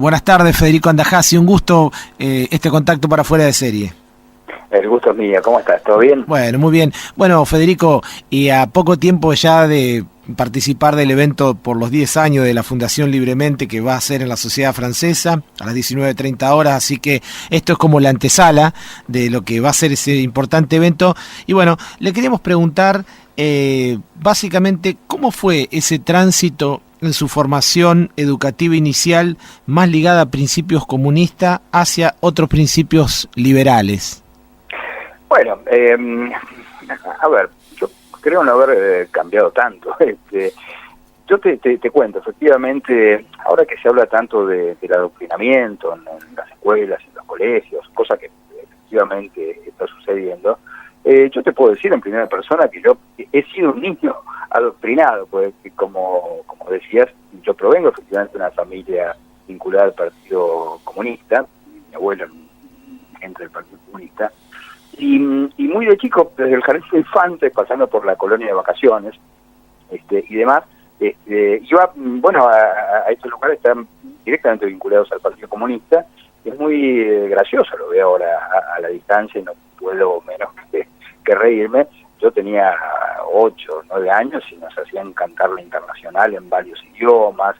Buenas tardes, Federico Andajasi, un gusto este contacto para Fuera de Serie. El gusto es mío, ¿cómo estás? ¿Todo bien? Bueno, muy bien. Bueno, Federico, y a poco tiempo ya de participar del evento por los 10 años de la Fundación Libremente que va a ser en la Sociedad Francesa a las 19:30 horas, así que esto es como la antesala de lo que va a ser ese importante evento. Y bueno, le queríamos preguntar básicamente cómo fue ese tránsito en su formación educativa inicial más ligada a principios comunistas hacia otros principios liberales. Bueno, a ver, yo creo no haber cambiado tanto. Yo te cuento, efectivamente, ahora que se habla tanto del adoctrinamiento en las escuelas, en los colegios, cosa que efectivamente está sucediendo, yo te puedo decir en primera persona que yo he sido un niño adoctrinado, porque como decías, yo provengo efectivamente de una familia vinculada al Partido Comunista, mi abuelo entre el Partido Comunista, y muy de chico, desde el jardín de infantes, pasando por la colonia de vacaciones, y demás, iba, bueno, a estos lugares están directamente vinculados al Partido Comunista. Es muy gracioso, lo veo ahora a la distancia y no puedo menos que reírme. Yo tenía 8 o 9 años y nos hacían cantar la Internacional en varios idiomas.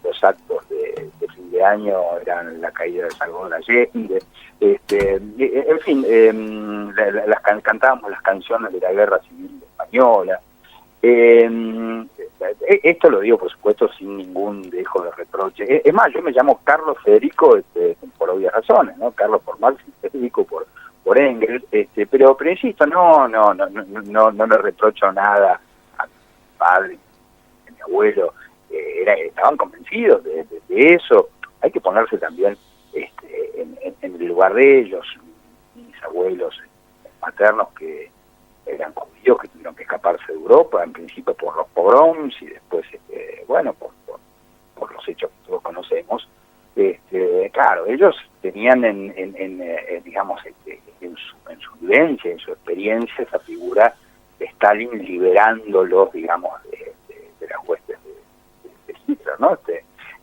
Los actos de fin de año eran la caída de Salvador Allende. En fin, cantábamos las canciones de la Guerra Civil Española. Esto lo digo, por supuesto, sin ningún dejo de reproche. Es más, yo me llamo Carlos Federico por obvias razones, ¿no? Carlos por Marx y Federico por Engels, pero insisto, no le reprocho nada a mi padre, a mi abuelo, estaban convencidos de eso. Hay que ponerse también en el lugar de ellos. Mis abuelos maternos que eran judíos que tuvieron que escaparse de Europa, en principio por los pogroms y después, bueno, por los hechos que todos conocemos. Claro, ellos tenían digamos, en su vivencia, en su experiencia, esa figura de Stalin liberándolos, digamos, de las huestes de Hitler, ¿no?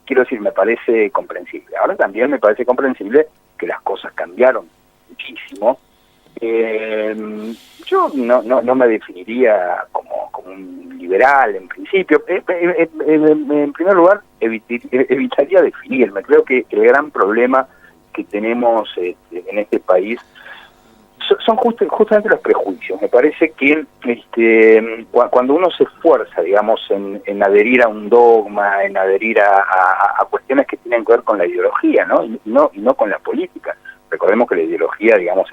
Quiero decir, me parece comprensible. Ahora también me parece comprensible que las cosas cambiaron muchísimo. Yo no me definiría como un liberal en principio. En primer lugar, evitaría definirme. Creo que el gran problema que tenemos en este país son justamente los prejuicios. Me parece que cuando uno se esfuerza, digamos, en adherir a un dogma, en adherir a cuestiones que tienen que ver con la ideología, ¿no? Y no con la política. Recordemos que la ideología, digamos,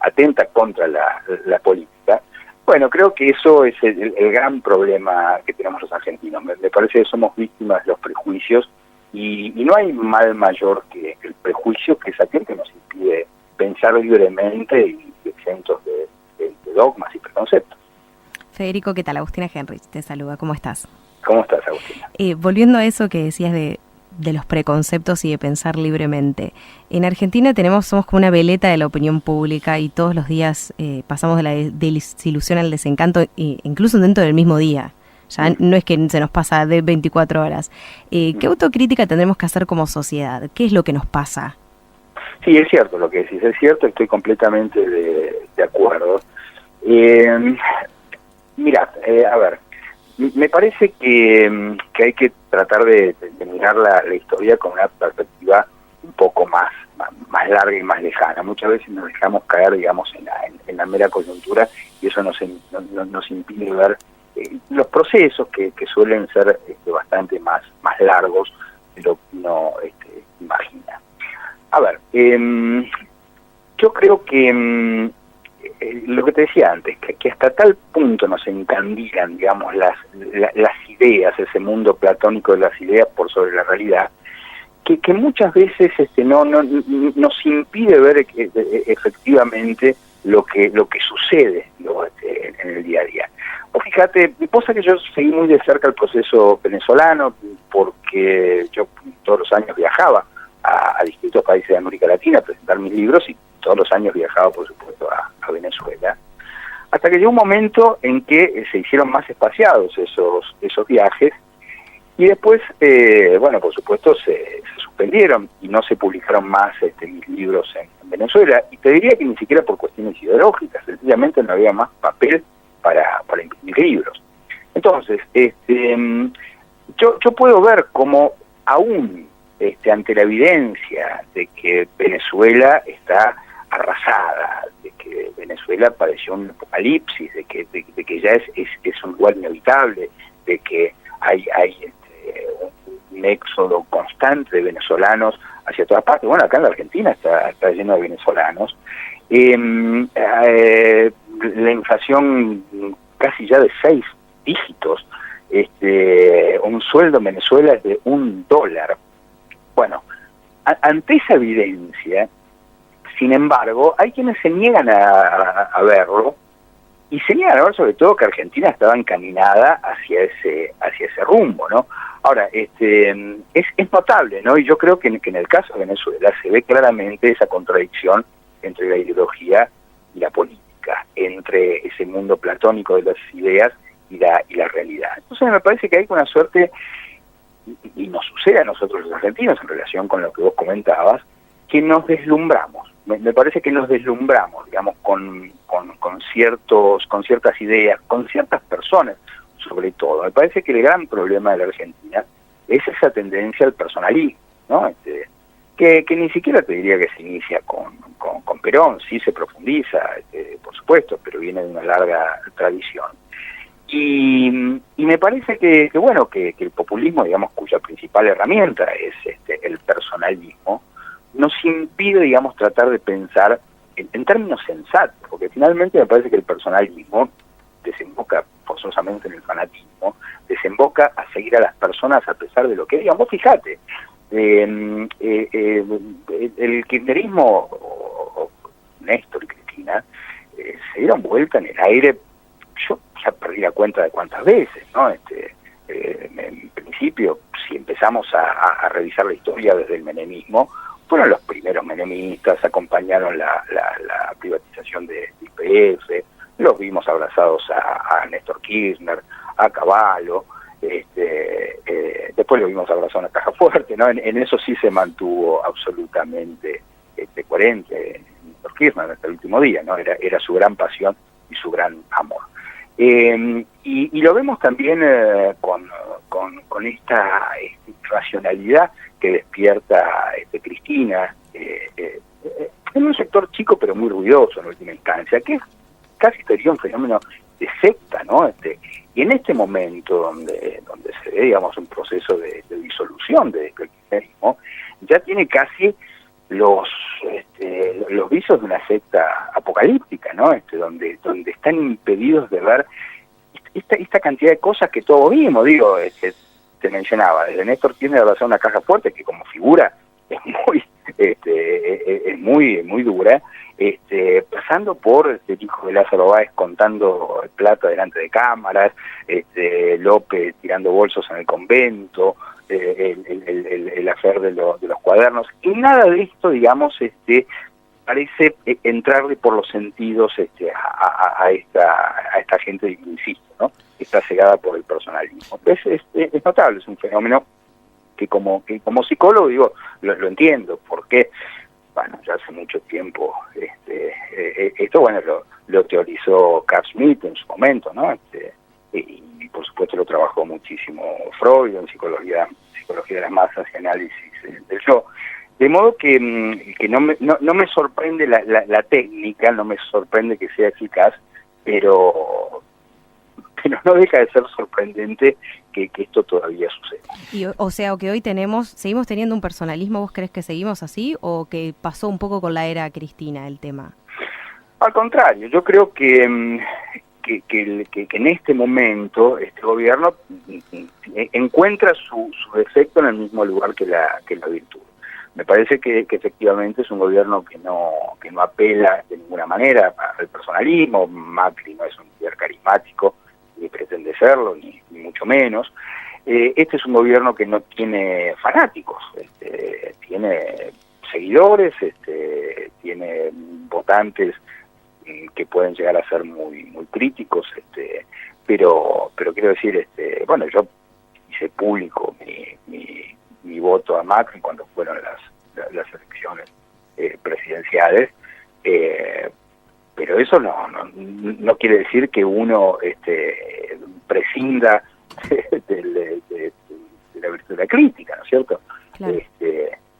atenta contra la política. Bueno, creo que eso es el gran problema que tenemos los argentinos. Me parece que somos víctimas de los prejuicios y no hay mal mayor que el prejuicio, que es aquel que nos impide pensar libremente y exentos de dogmas y preconceptos. Federico, ¿qué tal? Agustina Henrich te saluda. ¿Cómo estás? ¿Cómo estás, Agustina? Volviendo a eso que decías de los preconceptos y de pensar libremente. En Argentina somos como una veleta de la opinión pública y todos los días pasamos de la desilusión al desencanto, incluso dentro del mismo día. Ya no es que se nos pasa de 24 horas. ¿Qué autocrítica tendremos que hacer como sociedad? ¿Qué es lo que nos pasa? Sí, es cierto lo que decís, es cierto, estoy completamente de acuerdo. Mirá, a ver, me parece que hay que tratar de mirar la historia con una perspectiva un poco más larga y más lejana. Muchas veces nos dejamos caer, digamos, en la mera coyuntura y eso nos impide ver los procesos que suelen ser bastante más largos de lo que uno imagina. A ver, yo creo que lo que te decía antes, que hasta tal punto nos encandilan, digamos, las ideas, ese mundo platónico de las ideas por sobre la realidad, que muchas veces nos impide ver efectivamente lo que sucede, ¿no? En el día a día. O fíjate, cosa que yo seguí muy de cerca el proceso venezolano, porque yo todos los años viajaba a distintos países de América Latina a presentar mis libros y todos los años viajaba, por supuesto, a Venezuela. Hasta que llegó un momento en que se hicieron más espaciados esos viajes y después, bueno, por supuesto, se suspendieron y no se publicaron más mis libros en Venezuela, y te diría que ni siquiera por cuestiones ideológicas, sencillamente no había más papel para imprimir libros. Entonces, yo puedo ver cómo aún ante la evidencia de que Venezuela está arrasada, de que Venezuela padeció un apocalipsis, de que ya es un lugar inevitable, de que hay un éxodo constante de venezolanos hacia todas partes. Bueno, acá en la Argentina está lleno de venezolanos. La inflación casi ya de 6 dígitos, un sueldo en Venezuela es de $1. Bueno, ante esa evidencia, sin embargo, hay quienes se niegan a verlo, y se niegan a ver sobre todo que Argentina estaba encaminada hacia ese rumbo, ¿no? Ahora, es notable, ¿no? Y yo creo que en el caso de Venezuela se ve claramente esa contradicción entre la ideología y la política, entre ese mundo platónico de las ideas y la realidad. Entonces me parece que hay una suerte, y nos sucede a nosotros los argentinos en relación con lo que vos comentabas, que nos deslumbramos. Me parece que nos deslumbramos, digamos, con ciertas ideas, con ciertas personas, sobre todo. Me parece que el gran problema de la Argentina es esa tendencia al personalismo, ¿no? Que ni siquiera te diría que se inicia con Perón, sí se profundiza, por supuesto, pero viene de una larga tradición. Y me parece que el populismo, digamos, cuya principal herramienta es el personalismo, nos impide, digamos, tratar de pensar en términos sensatos, porque finalmente me parece que el personalismo desemboca forzosamente en el fanatismo, desemboca a seguir a las personas a pesar de lo que digan. Vos fijate, el kirchnerismo, o Néstor y Cristina, se dieron vuelta en el aire, yo ya perdí la cuenta de cuántas veces, ¿no? En principio, si empezamos a revisar la historia desde el menemismo, fueron los primeros menemistas, acompañaron la privatización de YPF, los vimos abrazados a Néstor Kirchner, a Cavallo, después lo vimos abrazado a Caja Fuerte, ¿no? En eso sí se mantuvo absolutamente coherente Néstor Kirchner hasta el último día, ¿no? Era su gran pasión y su gran amor. Y lo vemos también con esta racionalidad que despierta Cristina, en un sector chico pero muy ruidoso en última instancia, que es casi sería un fenómeno de secta, ¿no? Y en este momento donde se ve, digamos, un proceso de disolución del kirchnerismo, ya tiene casi los visos de una secta apocalíptica, ¿no? Donde están impedidos de ver esta cantidad de cosas que todos vimos, digo, te mencionaba, desde Néstor tiene abrazado una Caja Fuerte que como figura es muy dura, pasando por el hijo de Lázaro Báez contando plata delante de cámaras, López tirando bolsos en el convento, el afer de los cuadernos, y nada de esto, digamos, parece entrarle por los sentidos a esta gente, insisto, ¿no? Que está cegada por el personalismo. Es notable, es un fenómeno que como psicólogo, digo, lo entiendo, porque, bueno, ya hace mucho tiempo, esto, bueno, lo teorizó Carl Schmitt en su momento, ¿no? Y por supuesto lo trabajó muchísimo Freud en psicología de las masas y análisis del yo. De modo que no me sorprende la técnica, no me sorprende que sea eficaz, pero no deja de ser sorprendente que esto todavía suceda. Y, o sea, que hoy seguimos teniendo un personalismo. ¿Vos crees que seguimos así o que pasó un poco con la era Cristina el tema? Al contrario, yo creo que en este momento este gobierno encuentra su defecto en el mismo lugar que la virtud. Me parece que efectivamente es un gobierno que no apela de ninguna manera al personalismo. Macri no es un líder carismático, ni pretende serlo, ni mucho menos. Este es un gobierno que no tiene fanáticos, tiene seguidores, tiene votantes que pueden llegar a ser muy críticos, pero quiero decir, bueno, yo hice público mi voto a Macri cuando fueron las elecciones presidenciales, pero eso no quiere decir que uno prescinda de la virtud de la crítica, ¿no es cierto? Claro.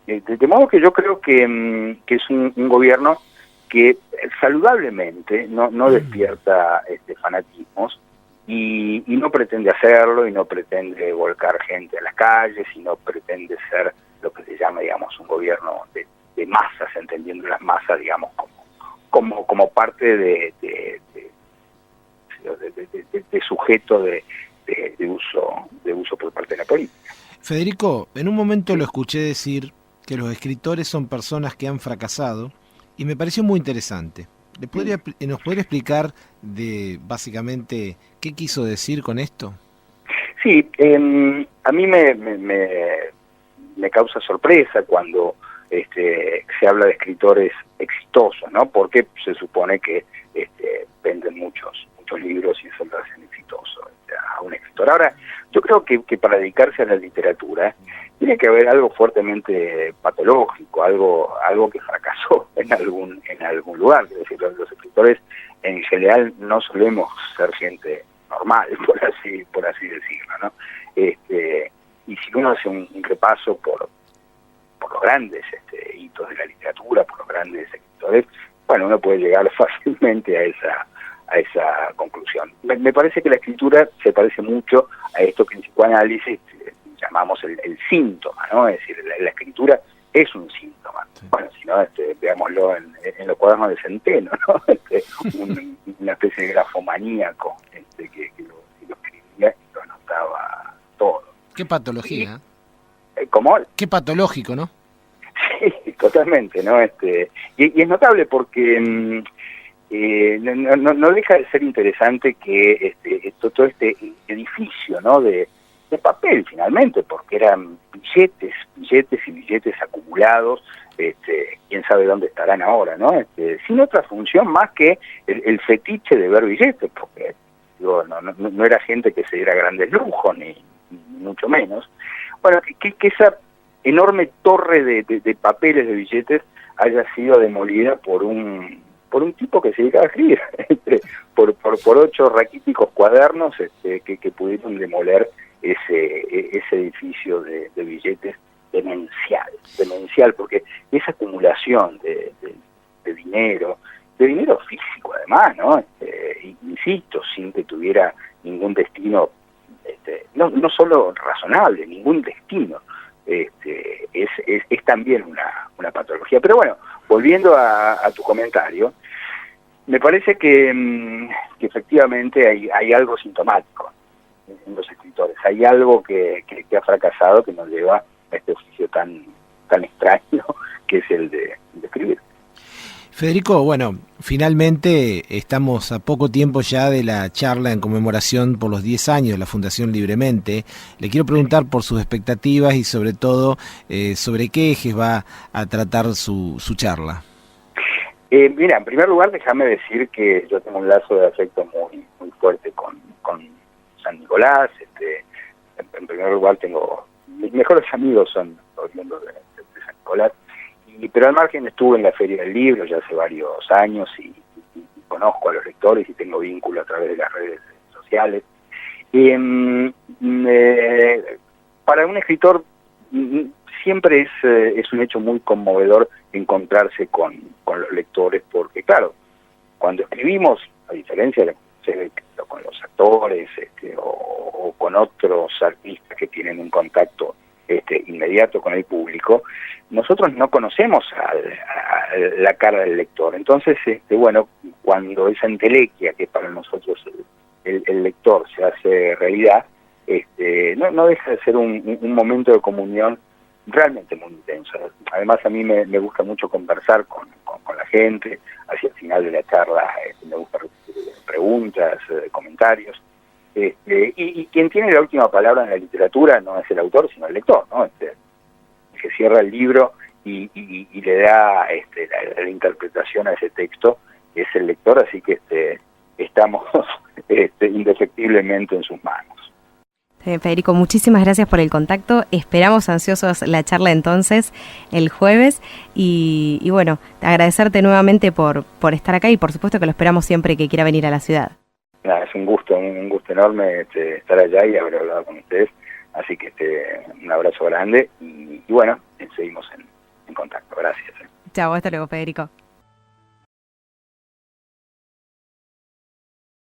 De modo que yo creo que es un gobierno que saludablemente no despierta fanatismos y no pretende hacerlo, y no pretende volcar gente a las calles, y no pretende ser lo que se llama, digamos, un gobierno de masas, entendiendo las masas, digamos, como parte de sujeto de uso por parte de la política. Federico, en un momento lo escuché decir que los escritores son personas que han fracasado, y me pareció muy interesante. ¿Nos podría explicar básicamente qué quiso decir con esto? Sí, a mí me causa sorpresa cuando se habla de escritores exitosos, ¿no? Porque se supone que venden muchos libros y eso lo hacen exitoso a un escritor. Ahora, yo creo que para dedicarse a la literatura tiene que haber algo fuertemente patológico, algo que fracasó en algún lugar. Es decir, los escritores en general no solemos ser gente normal, por así decirlo, ¿no? Y si uno hace un repaso por los grandes hitos de la literatura, por los grandes escritores, bueno, uno puede llegar fácilmente a esa conclusión. Me parece que la escritura se parece mucho a esto que en psicoanálisis llamamos el síntoma, ¿no? Es decir, la escritura es un síntoma. Sí. Bueno, si no, veámoslo en los cuadernos de Centeno, ¿no? Una especie de grafomaníaco que lo escribía y lo anotaba todo. Qué patología. ¿Cómo? Qué patológico, ¿no? Sí, totalmente, ¿no? Y es notable porque no deja de ser interesante que todo este edificio, ¿no? de papel finalmente, porque eran billetes acumulados, quién sabe dónde estarán ahora, ¿no? Sin otra función más que el fetiche de ver billetes, porque digo, no era gente que se diera grandes lujos, ni mucho menos. Bueno, que esa enorme torre de papeles de billetes haya sido demolida por un tipo que se dedicaba a escribir, por 8 raquíticos cuadernos que pudieron demoler ese edificio de billetes demencial, porque esa acumulación de dinero físico además, ¿no? Insisto, sin que tuviera ningún destino, no solo razonable, ningún destino, es también una patología. Pero bueno, volviendo a tu comentario, me parece que efectivamente hay algo sintomático en los escritores, hay algo que ha fracasado, que nos lleva a este oficio tan extraño que es el de escribir. Federico, bueno, finalmente estamos a poco tiempo ya de la charla en conmemoración por los 10 años de la Fundación Libremente. Le quiero preguntar por sus expectativas y sobre todo sobre qué ejes va a tratar su charla. Mira, en primer lugar déjame decir que yo tengo un lazo de afecto muy fuerte con San Nicolás. En primer lugar mis mejores amigos son oriundos de San Nicolás. Pero al margen estuve en la Feria del Libro ya hace varios años y conozco a los lectores y tengo vínculo a través de las redes sociales. Para un escritor siempre es un hecho muy conmovedor encontrarse con los lectores, porque claro, cuando escribimos, a diferencia de con los actores o con otros artistas que tienen un contacto inmediato con el público, nosotros no conocemos a la cara del lector. Entonces, bueno, cuando esa entelequia que para nosotros el lector se hace realidad, no deja de ser un momento de comunión realmente muy intenso. Además, a mí me gusta mucho conversar con la gente. Hacia el final de la charla me gusta recibir preguntas, comentarios. Y quien tiene la última palabra en la literatura no es el autor, sino el lector, ¿no? Que cierra el libro y le da la interpretación a ese texto es el lector, así que estamos indefectiblemente en sus manos. Federico, muchísimas gracias por el contacto. Esperamos ansiosos la charla entonces el jueves y bueno, agradecerte nuevamente por estar acá y por supuesto que lo esperamos siempre que quiera venir a la ciudad. Es un gusto enorme estar allá y haber hablado con ustedes, así que un abrazo grande y bueno, seguimos en contacto. Gracias. Chao, hasta luego, Federico.